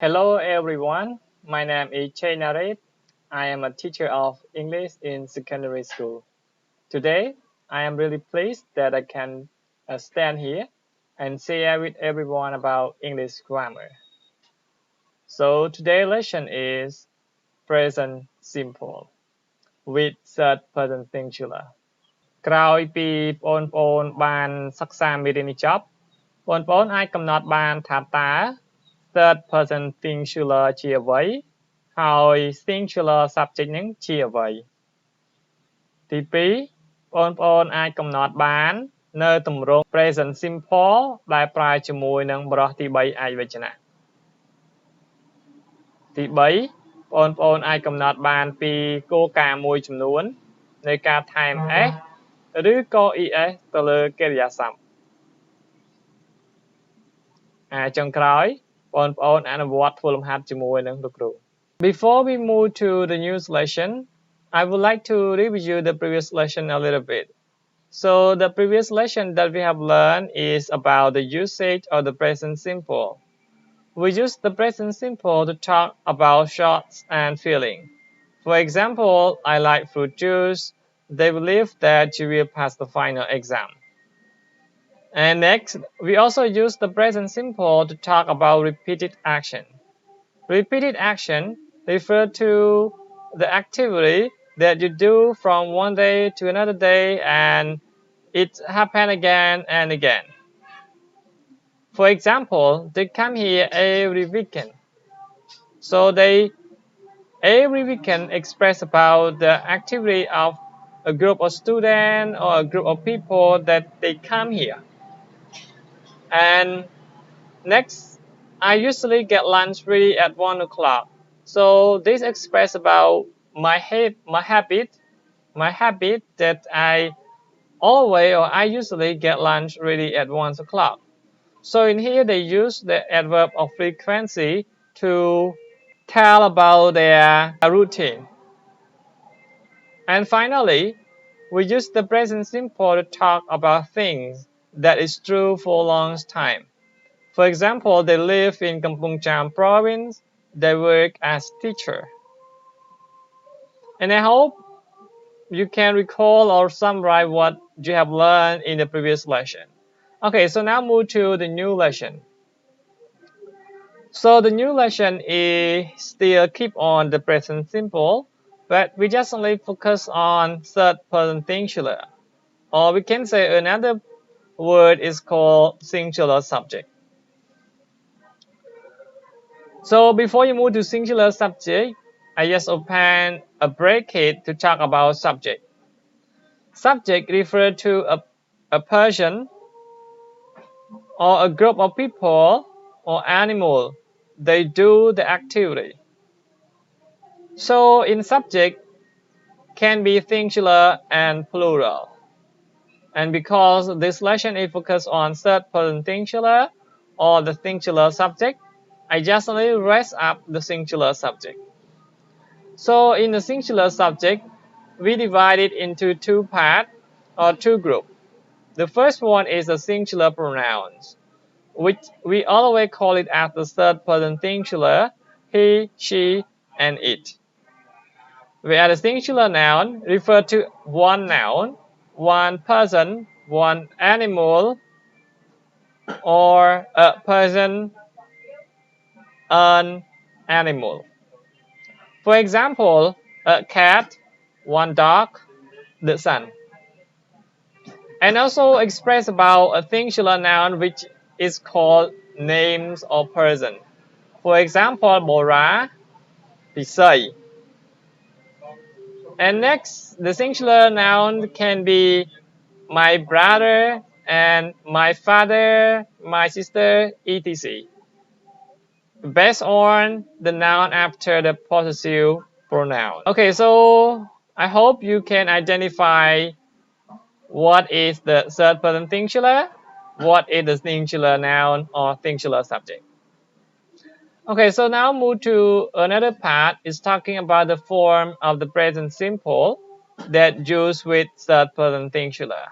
Hello everyone, my name is Chay Naret. I am a teacher of English in secondary school. Today, I am really pleased that I can stand here and share with everyone about English grammar. So today's lesson is present simple with third person singular. ក្រោយពីបងប្អូនបានសិក្សាមេរៀននេះចប់បងប្អូនអាចកំណត់បានថាតើ third person singular ជាអ្វីហើយ singular subject នឹងជាអ្វីទី2បងប្អូនអាចកំណត់បាននៅទម្រង់ present simple ដែលប្រើជាមួយនឹងបរិយាទី3ឯកវចនៈទី3បងប្អូនអាចកំណត់បានពីគោលការណ៍មួយចំនួននៃការថែម s ឬក៏ es ទៅលើកិរិយាសព្ទចុងក្រោយបងប្អូនអនុវត្តធ្វើលំហាត់ជាមួយនឹងលោកគ្រូ Before we move to the new lesson, I would like to review the previous lesson a little bit. So the previous lesson that we have learned is about the usage of the present simple. We use the present simple to talk about thoughts and feeling. For example, I like fruit juice. They believe that you will pass the final exam. And next, we also use the present simple to talk about repeated action. Repeated action refers to the activity that you do from one day to another day and it happens again and again. For example, they come here every weekend. So they every weekend express about the activity of a group of students or a group of people that they come here. And next, I usually get lunch ready at 1 o'clock. So this express about my habit that I usually get lunch ready at 1 o'clock. So in here they use the adverb of frequency to tell about their routine. And finally, we use the present simple to talk about things that is true for a long time. For example, they live in Kampong Cham province. They work as teacher. And I hope you can recall or summarize what you have learned in the previous lesson. Okay, so now move to the new lesson. So the new lesson is still keep on the present simple, but we just only focus on third person singular. Or we can say another word is called singular subject. So before you move to singular subject, I just open a bracket to talk about subject. Subject refers to a person or a group of people or animal. They do the activity. So in subject can be singular and plural. And because this lesson is focused on third person singular or the singular subject, I just only raise up the singular subject. So in the singular subject, we divide it into two parts or two groups. The first one is the singular pronouns, which we always call it as the third person singular, he, she, and it. Where the singular noun refers to one noun, one person, one animal, or a person, an animal. For example, a cat, one dog, the sun. And also express about a singular noun which is called names or person. For example, Bora, Pisai. And next, the singular noun can be my brother and my father, my sister, etc. Based on the noun after the possessive pronoun. Okay, so I hope you can identify what is the third person singular, what is the singular noun or singular subject. Okay, so now move to another part. Is talking about the form of the present simple that used with third person singular.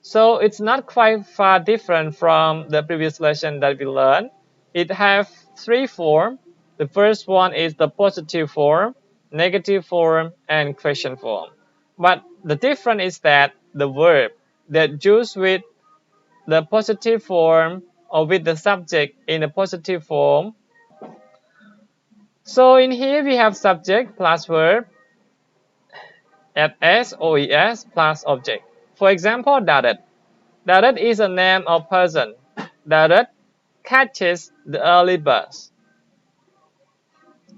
So it's not quite far different from the previous lesson that we learned. It have three forms. The first one is the positive form, negative form, and question form. But the difference is that the verb that used with the positive form or with the subject in the positive form. So in here we have subject plus verb at s, oes plus object. For example, Darat. Darat is a name of person. Darat catches the early bus.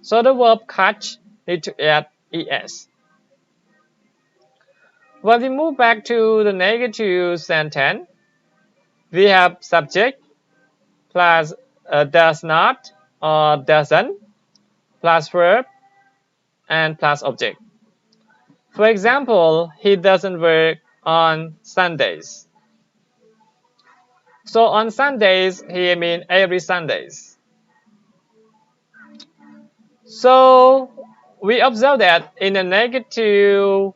So the verb catch need to add es. When we move back to the negative sentence, we have subject plus does not or doesn't plus verb and plus object. For example, he doesn't work on Sundays. So on Sundays, he means every Sundays. So we observe that in a negative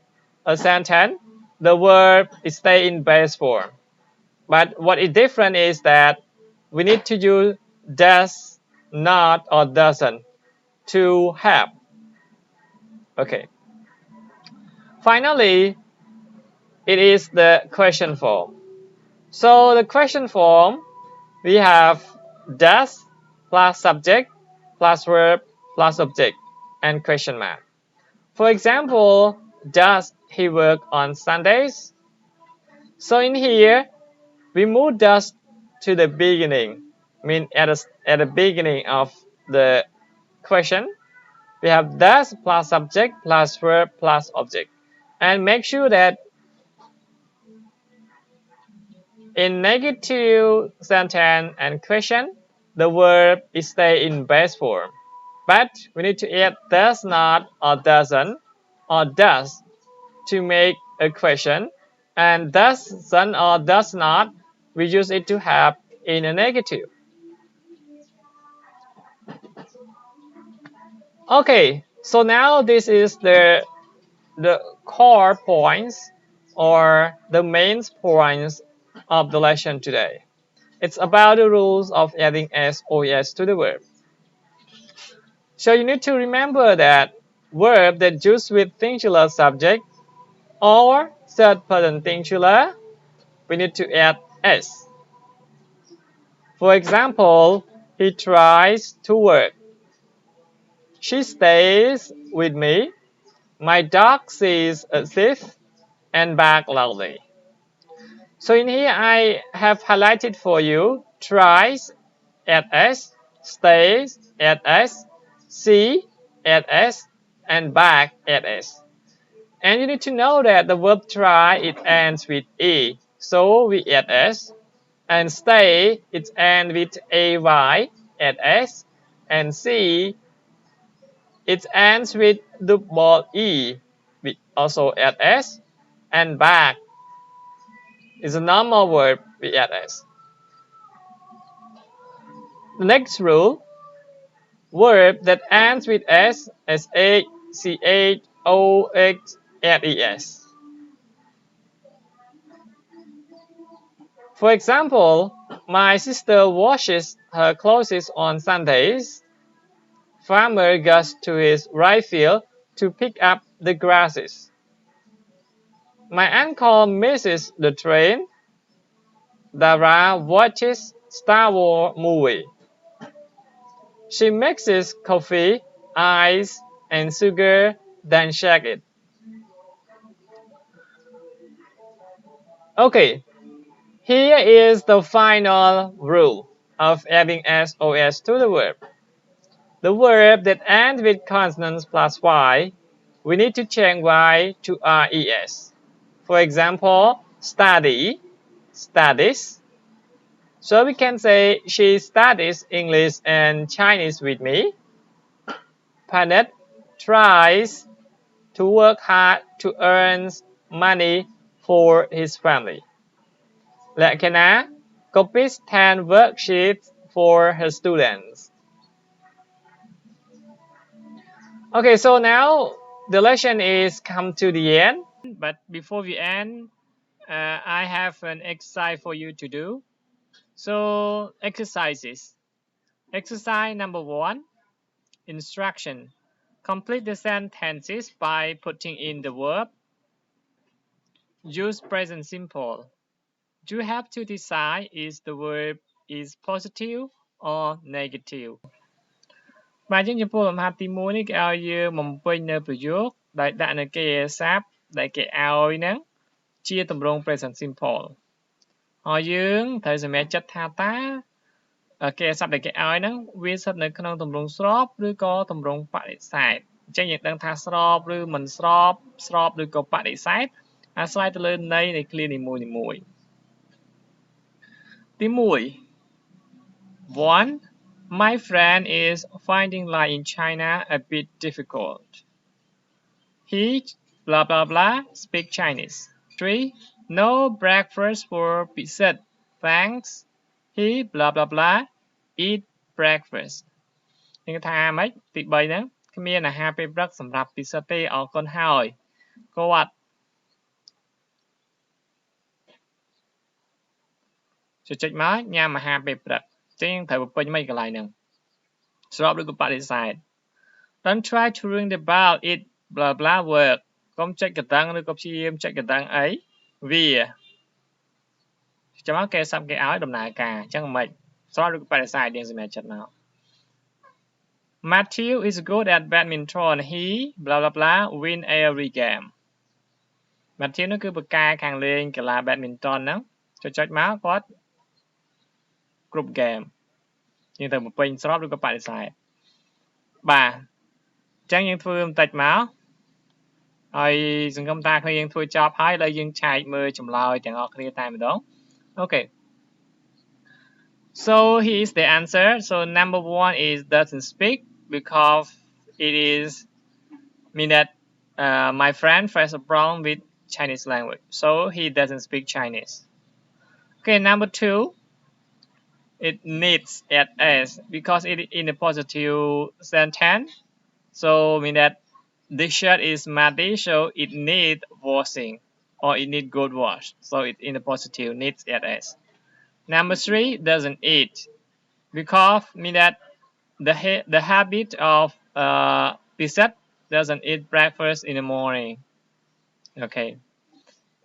sentence, the verb is stay in base form. But what is different is that we need to use does, not, or doesn't to have. Okay. Finally, it is the question form. So the question form, we have does plus subject plus verb plus object and question mark. For example, does he work on Sundays? So in here, we move does to the beginning, mean at the beginning of the question. We have does plus subject plus verb plus object. And make sure that in negative sentence and question, the verb is stay in base form. But we need to add does not or doesn't or does to make a question. And doesn't or does not, we use it to have in a negative. Okay, so now this is the core points or the main points of the lesson today. It's about the rules of adding s or es to the verb. So you need to remember that verb that used with singular subject or third person singular, we need to add s. For example, he tries to work. She stays with me. My dog sees a thief and barks loudly. So in here I have highlighted for you tries, add s, stays, add s, see, add s, and bark, add s. And you need to know that the verb try, it ends with e, so we add s. And stay, it ends with ay, add s. And see, it ends with double e, we also add s. And bark is a normal verb, we add s. The next rule, verb that ends with s, sh, ch, ox, les. For example, my sister washes her clothes on Sundays. Farmer goes to his rice field to pick up the grasses. My uncle misses the train. Dara watches Star Wars movie. She mixes coffee, ice, and sugar, then shakes it. Okay, here is the final rule of adding sos to the verb. The verb that ends with consonants plus y, we need to change y to res. For example, study, studies. So we can say she studies English and Chinese with me. Panet tries to work hard to earn money for his family. Lekena copies 10 worksheets for her students. Okay, so now the lesson is come to the end. But before we end, I have an exercise for you to do. So exercises. Exercise number 1. Instruction. Complete the sentences by putting in the verb. Use present simple. You have to decide if the verb is positive or negative. បាទយើងចំពោះលំហាត់ទី1នេះគេឲ្យយើងបំពេញនៅប្រយោគដែលដាក់នៅគេស័ព្ទដែលគេឲ្យហ្នឹងជាទម្រង់ present simple ហើយយើងត្រូវសម្រេចចិត្តថាតើគេស័ព្ទដែលគេឲ្យហ្នឹងវាស្ថិតនៅក្នុងទម្រង់ស្របឬក៏ទម្រង់បដិសេធអញ្ចឹងយើងដឹងថាស្របឬមិនស្របស្របឬក៏បដិសេធអាស្រ័យទៅលើន័យនៃឃ្លានីមួយៗទី1 1. My friend is finding life in China a bit difficult. He blah blah blah speak Chinese. 3. No breakfast for pizza. Thanks. He blah blah blah eat breakfast. នឹងថាម៉េចទី3ហ្នឹងគ្មានអាហារពេលព្រឹកសម្រាប់ពិសិដ្ឋទេអរគុណហើយគាត់ចុចមកញ៉ាំអាហារពេលព្រឹកចឹងត្រូវបំពេញមិនកន្លែងហ្នឹងស្របឬក៏បដិសេធ Don't try to ring the bell it blah blah work កុំចុចកណ្ដឹងឬក៏ព្យាយាមចុចកណ្ដឹងអីវាចាំមកគេសាប់គេឲ្យដំណើរការអញ្ចឹងមិនស្របឬក៏បដិសេធយើងសម្រាប់ចិត្តមក Matthew is good at badminton he blah blah blah win every game Matthew នោះគឺបកកែខាងលេងកីឡា badminton ហ្នឹងចុចមកគាត់គ្រប់ game យើងត្រូវបំពេញស្របឬក៏បដិសេធបាទអញ្ចឹងយើងធ្វើបន្តិចមកហើយសង្ឃឹមថាគ្នាយើងធ្វើចប់ហើយឥឡូវយើងឆែកមើលចម្លើយទាំងអស់គ្នាតែម្ដង Okay so here is the answer so number 1 is doesn't speak because it is mean that my friend face a problem with Chinese language so he doesn't speak Chinese okay number 2 it needs at s because it in a positive sentence so mean that this shirt is muddy so it need washing or it need good wash so it in a positive needs at s number 3 doesn't eat because mean that the habit of Pisat doesn't eat breakfast in the morning okay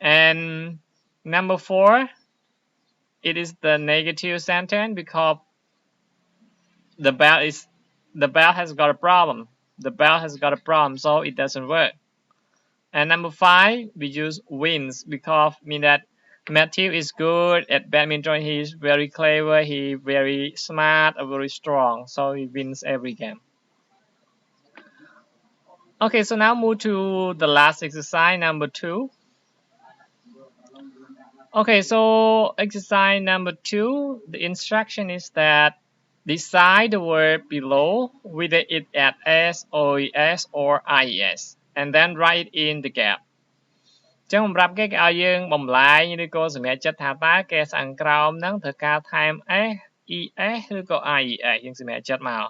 and number 4 it is the negative sentence because the bell has got a problem the bell has got a problem so it doesn't work and number 5 we use wins because mean that Matthew is good at badminton he is very clever he very smart very strong so he wins every game okay so now move to the last exercise number 2 okay so exercise number 2 the instruction is that decide the word below whether it adds s oes or ies and then write in the gap ចឹងសម្រាប់គេឲ្យយើងបំលែងឬក៏សម្រាប់ចិត្តថាតើគេស្អង្ក្រោមហ្នឹងត្រូវការថែម s es ឬក៏ ies យើងសម្រាប់ចិត្តមក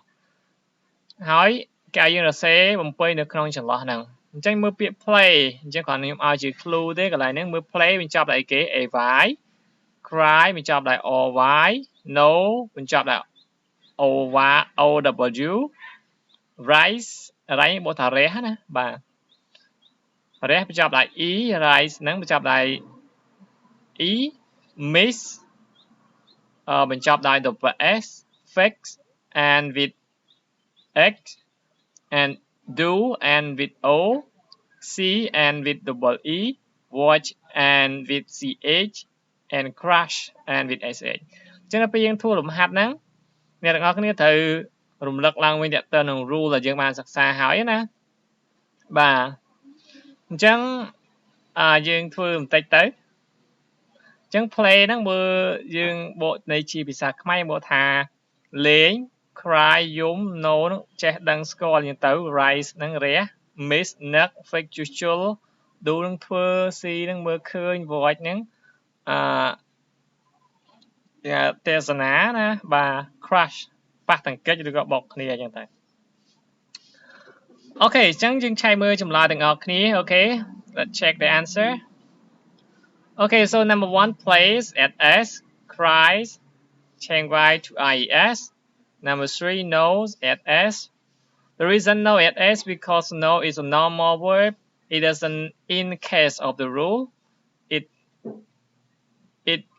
ហើយគេឲ្យយើងសរសេរបំពេញនៅក្នុងចន្លោះហ្នឹងអញ្ចឹងមើលពាក្យ play អញ្ចឹងគ្រាន់ខ្ញុំឲ្យជា clue ទេកន្លែងហ្នឹងមើល play បញ្ចប់ដោយអីគេ ay cry បញ្ចប់ដោយ oy no បញ្ចប់ដោយ ow rice បូថារះណាបាទរះបញ្ចប់ដោយ e rice ហ្នឹងបញ្ចប់ដោយ e miss បញ្ចប់ដោយ double s fix and with x and do and with o see and with double e watch and with ch and crush and with sh អញ្ចឹងដល់ពេលយើងធ្វើលំហាត់ហ្នឹងអ្នកទាំងអស់គ្នាត្រូវរំលឹកឡើងវិញទៅនឹង rule ដែលយើងបានសិក្សាហើយណាបាទអញ្ចឹងយើងធ្វើបន្តិចទៅអញ្ចឹង play ហ្នឹងមើលយើងបកន័យជាភាសាខ្មែរបកថាលេង cry យំ no ហ្នឹងចេះដឹងស្គាល់យ៉ាងទៅ rise ហ្នឹងរះ miss នឹក fake ជួសជុល do ហ្នឹងធ្វើ see ហ្នឹងមើលឃើញ watch ហ្នឹងទេសនាណាបាទ crush ប៉ះទង្គិចឬក៏បកគ្នាអញ្ចឹងទៅអូខេអញ្ចឹងយើងឆែកមើលចម្លើយទាំងអស់គ្នា okay let's check the answer okay so number 1 plays at s cries change y to ies Number 3, no, add s. The reason no add s because no is a normal verb. It doesn't, in case of the rule, it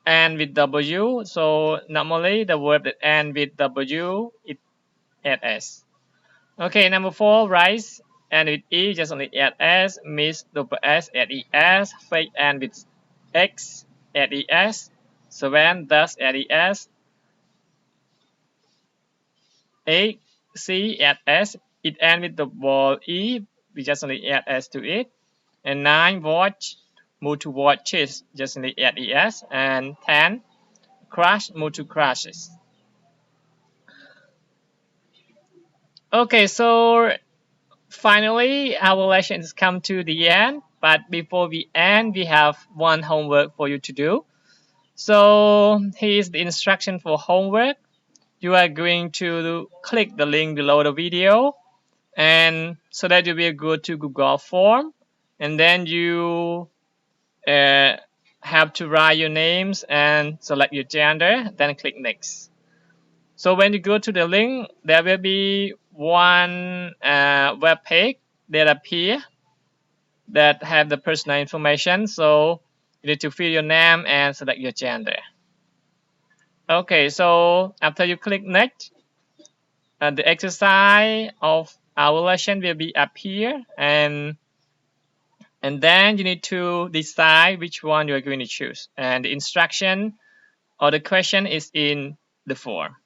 ends with w. So normally the verb that ends with w, it add s. Okay, number 4, rise and with e, just only add s, miss double s, add es, fake and with x, add es, seven, thus add es, 8, c, add s, it ends with the word e, we just only add s to it, and 9, watch, move to watches, just only add es, and 10, crash, move to crashes. Okay, so finally, our lesson has come to the end, but before we end, we have one homework for you to do. So here's the instruction for homework. You are going to click the link below the video, and so that you will go to Google Form, and then you have to write your names and select your gender, then click next. So when you go to the link, there will be one web page that appear that have the personal information. So you need to fill your name and select your gender. Okay, so after you click next, the exercise of our lesson will be up here, and then you need to decide which one you are going to choose. And the instruction or the question is in the form.